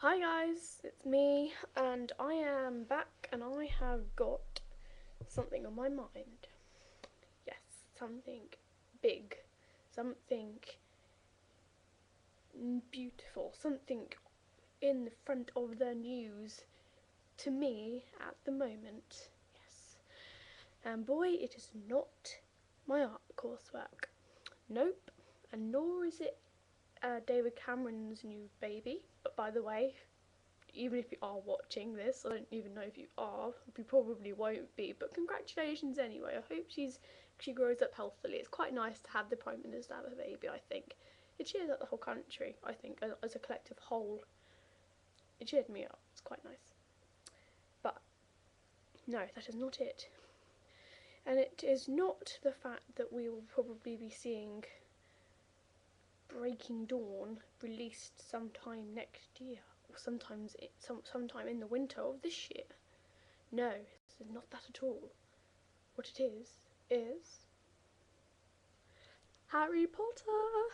Hi guys, it's me, and I am back, and I have got something on my mind. Yes, something big, something beautiful, something in the front of the news to me at the moment. Yes, and boy, it is not my art coursework. Nope, and nor is it David Cameron's new baby. But by the way, even if you are watching this, I don't even know if you are, you probably won't be, but congratulations anyway. I hope she grows up healthily. It's quite nice to have the Prime Minister have a baby, I think. It cheers up the whole country, I think, as a collective whole. It cheered me up. It's quite nice. But no, that is not it. And it is not the fact that we will probably be seeing Breaking Dawn released sometime next year, or sometime in the winter of this year. No, it's not that at all. What it is Harry Potter!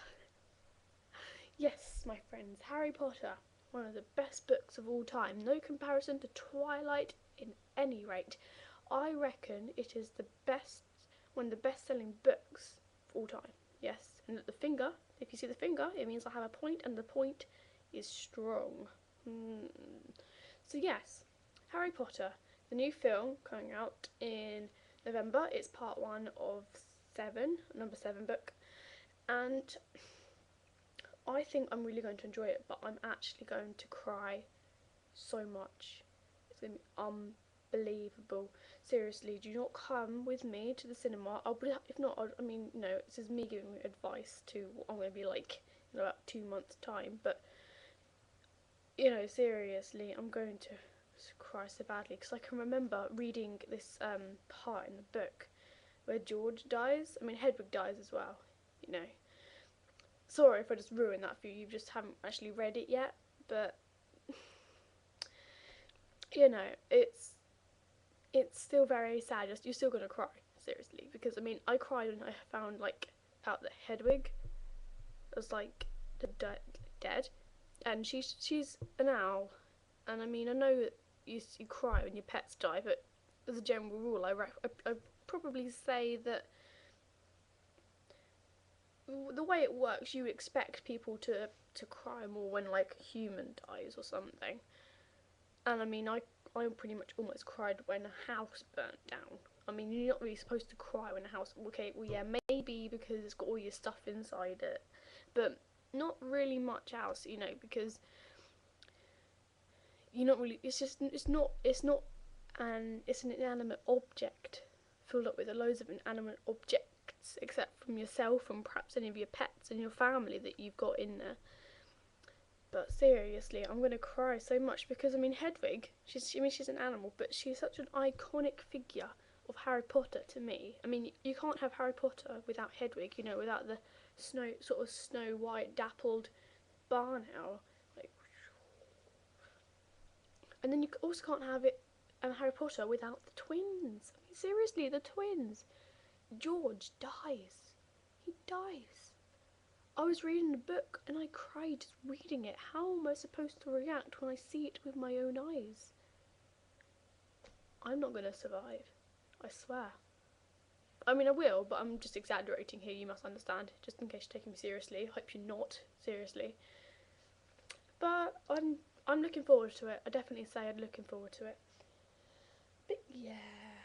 Yes, my friends, Harry Potter. One of the best books of all time. No comparison to Twilight in any rate. I reckon it is one of the best selling books of all time. Yes, and the finger, if you see the finger, it means I have a point, and the point is strong. So yes, Harry Potter, the new film coming out in November. It's part one of number 7 book, and I think I'm really going to enjoy it, but I'm actually going to cry so much. It's going to be unbelievable. Seriously, do not come with me to the cinema. If not, this is me giving advice to what I'm going to be like in about 2 months' time, but seriously, I'm going to cry so badly because I can remember reading this part in the book where George dies. I mean, Hedwig dies as well. You know, sorry if I just ruined that for you. You just haven't actually read it yet, but it's still very sad. You're still gonna cry, seriously, because I mean, I cried when I found out that Hedwig was dead, and she's an owl, and I mean, I know that you cry when your pets die, but as a general rule, I probably say that the way it works, you expect people to cry more when a human dies or something. And I mean, I pretty much almost cried when a house burnt down. I mean, you're not really supposed to cry when a house. Okay, well, yeah, maybe because it's got all your stuff inside it, but not really much else, because you're not really. It's an inanimate object filled up with loads of inanimate objects, except from yourself and perhaps any of your pets and your family that you've got in there. But seriously, I'm gonna cry so much because I mean Hedwig, she's an animal, but she's such an iconic figure of Harry Potter to me. I mean, you can't have Harry Potter without Hedwig, without the Snow White dappled barn owl. Like, and then you also can't have it Harry Potter without the twins. I mean, seriously, the twins. George dies. He dies. I was reading the book and I cried just reading it. How am I supposed to react when I see it with my own eyes? I'm not going to survive. I swear. I mean, I will, but I'm just exaggerating here, you must understand. Just in case you're taking me seriously. I hope you're not, seriously. But I'm looking forward to it. I definitely say I'm looking forward to it. But yeah.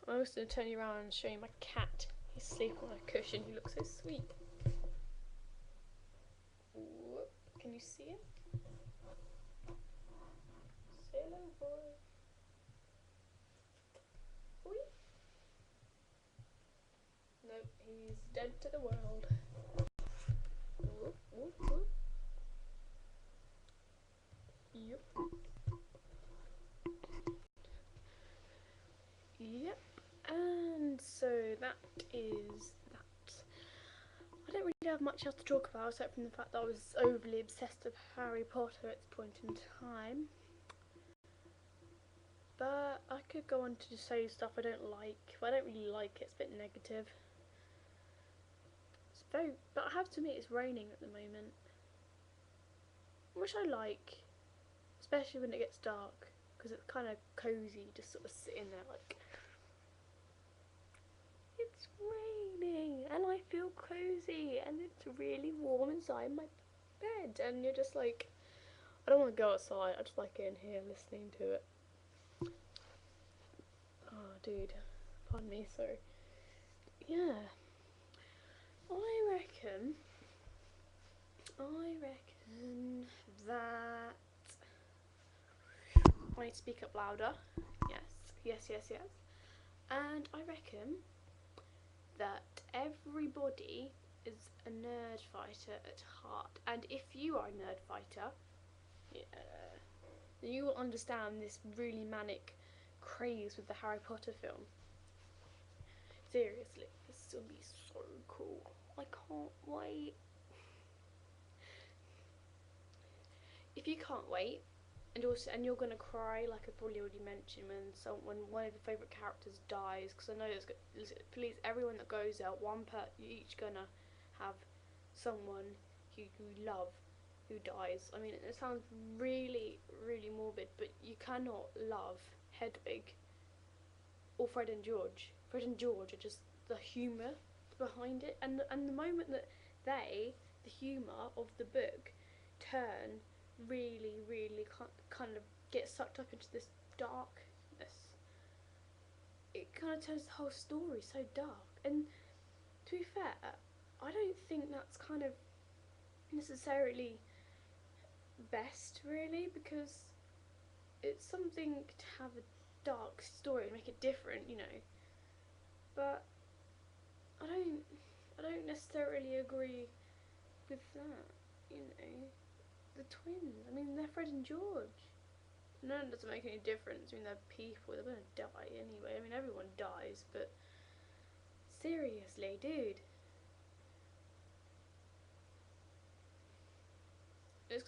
I'm also going to turn you around and show you my cat. He's sleeping on a cushion. He looks so sweet. Ooh, can you see him? Say hello, boy. Boy. Nope, he's dead to the world. Whoop, whoop, whoop. Yep. Yep. And so that is that. I don't really have much else to talk about except from the fact that I was overly obsessed with Harry Potter at this point in time. But I could go on to say stuff I don't like. If I don't really like it, it's a bit negative. But I have to admit it's raining at the moment. which I like, especially when it gets dark, because it's kind of cozy, just sort of sitting there like, it's raining and I feel cozy and it's really warm inside my bed, and you're just like, I don't want to go outside, I just like it in here listening to it. Oh dude, pardon me, sorry. Yeah, I reckon that I need to speak up louder. Yes. And I reckon that everybody is a nerd fighter at heart. And if you are a nerd fighter, then you will understand this really manic craze with the Harry Potter film. Seriously, this will be so cool. I can't wait. If you can't wait, and you're gonna cry, like I probably already mentioned, when one of your favourite characters dies, because I know please, everyone that goes out, you're each gonna have someone you love who dies. I mean, it sounds really, really morbid, but you cannot love Hedwig or Fred and George. Fred and George are just the humour behind it, and the moment that the humour of the book, turn really, really kind of get sucked up into this darkness, it kind of turns the whole story so dark. And to be fair, I don't think that's kind of necessarily best, really, because it's something to have a dark story and make it different, you know. But I don't necessarily agree with that, you know. The twins, I mean, they're Fred and George. No, it doesn't make any difference. I mean, they're people, they're gonna die anyway. I mean, everyone dies, but seriously, dude.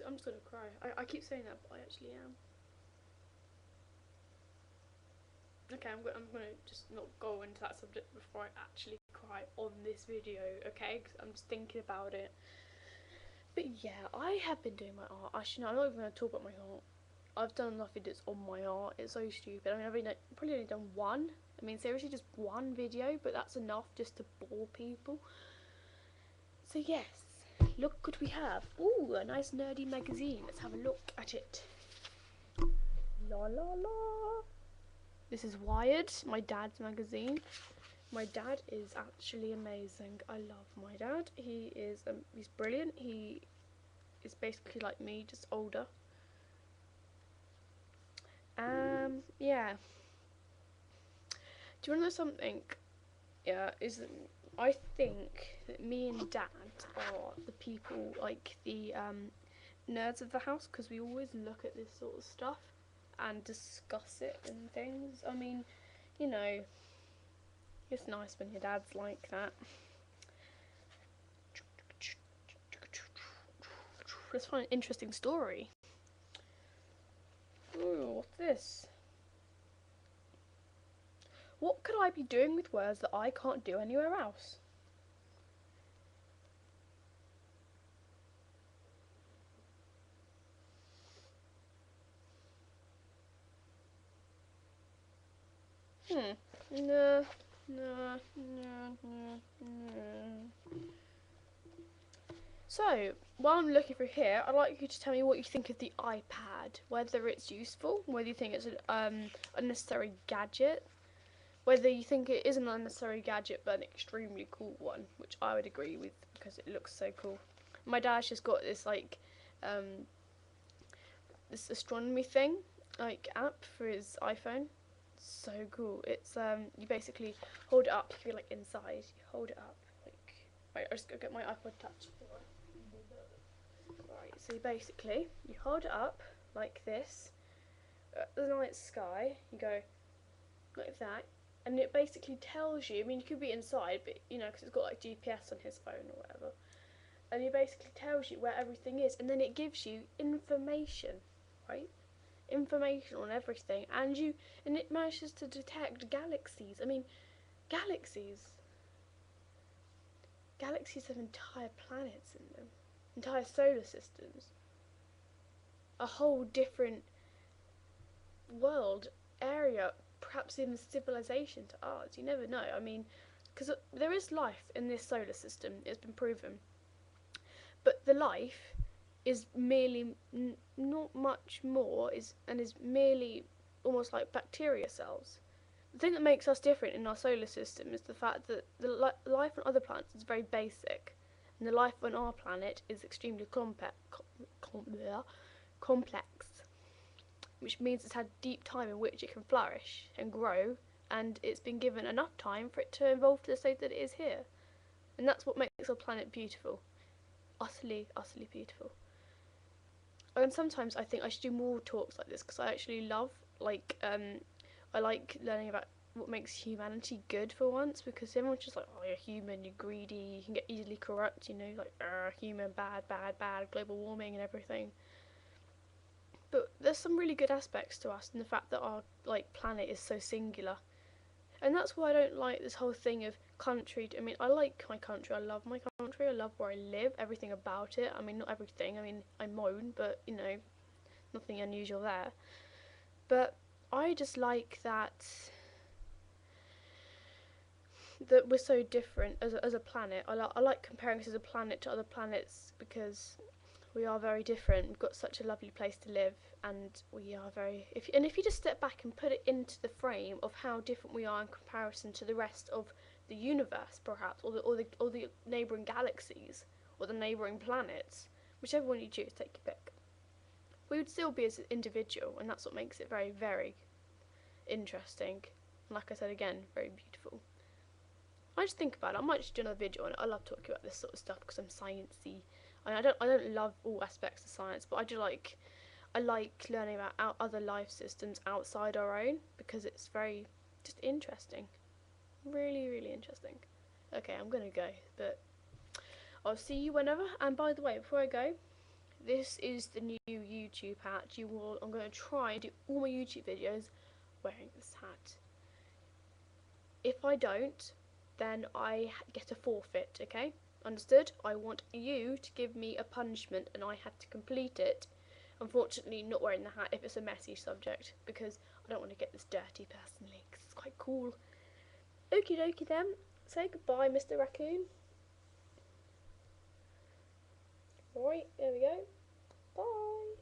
I'm just gonna cry. I keep saying that, but I actually am. Okay, I'm gonna just not go into that subject before I actually cry on this video, okay? Because I'm just thinking about it. But yeah, I have been doing my art. Actually, no, I'm not even going to talk about my art. I've done enough videos on my art. It's so stupid. I mean, probably only done one. I mean, seriously, just one video, but that's enough just to bore people. So yes, look what we have. Ooh, a nice nerdy magazine. Let's have a look at it. La la la. This is Wired, my dad's magazine. My dad is actually amazing. I love my dad. He's brilliant. He is basically like me, just older. Yeah. Do you want to know something? Yeah, I think that me and Dad are the people, like the nerds of the house, because we always look at this sort of stuff and discuss it and things. I mean, you know, it's nice when your dad's like that. Let's find an interesting story. Ooh, what's this? What could I be doing with words that I can't do anywhere else? No. So, while I'm looking through here, I'd like you to tell me what you think of the iPad. Whether it's useful, whether you think it's an unnecessary gadget, whether you think it is an unnecessary gadget but an extremely cool one, which I would agree with because it looks so cool. My dad's just got this like this astronomy thing, like app for his iPhone. So cool. It's you basically hold it up if you're like inside. You hold it up like. Wait, I'll just go get my iPod Touch. Right, so basically you hold it up like this. The night sky. You go like that, and it basically tells you. I mean, you could be inside, but you know, because it's got like GPS on his phone or whatever. And it basically tells you where everything is, and then it gives you information, right? Information on everything, and it manages to detect galaxies. I mean, galaxies have entire planets in them, entire solar systems. a whole different world, area, perhaps even civilization to ours. You never know. I mean, because there is life in this solar system, it's been proven. But the life is merely not much more, is merely almost like bacteria cells. The thing that makes us different in our solar system is the fact that the life on other planets is very basic, and the life on our planet is extremely complex, which means it's had deep time in which it can flourish and grow, and it's been given enough time for it to evolve to the state that it is here. And that's what makes our planet beautiful. Utterly, utterly beautiful. And sometimes I think I should do more talks like this because I actually love, like, I like learning about what makes humanity good for once, because everyone's just like, oh, you're human, you're greedy, you can get easily corrupt, you know, like, human, bad, bad, bad, global warming and everything. But there's some really good aspects to us in the fact that our, like, planet is so singular. And that's why I don't like this whole thing of country. I mean, I like my country, I love my country, I love where I live, everything about it. I mean, not everything, I mean, I moan, but, you know, nothing unusual there. But I just like that we're so different as a planet. I like comparing us as a planet to other planets because we are very different. We've got such a lovely place to live, and we are very. If you just step back and put it into the frame of how different we are in comparison to the rest of the universe, perhaps, or the neighbouring galaxies, or the neighbouring planets, whichever one you choose, take your pick. We would still be as an individual, and that's what makes it very, very interesting. And like I said again, very beautiful. I just think about it. I might just do another video on it. I love talking about this sort of stuff because I'm sciencey. I don't love all aspects of science, but I like learning about other life systems outside our own because it's very just interesting. Really, really interesting. Okay, I'm gonna go, but I'll see you whenever. And by the way, before I go, this is the new YouTube hat. I'm gonna try and do all my YouTube videos wearing this hat. If I don't, then I get a forfeit, okay? Understood? I want you to give me a punishment and I have to complete it. Unfortunately, not wearing the hat if it's a messy subject, because I don't want to get this dirty personally, because it's quite cool. Okie dokie then. Say goodbye, Mr. Raccoon. Right, there we go. Bye.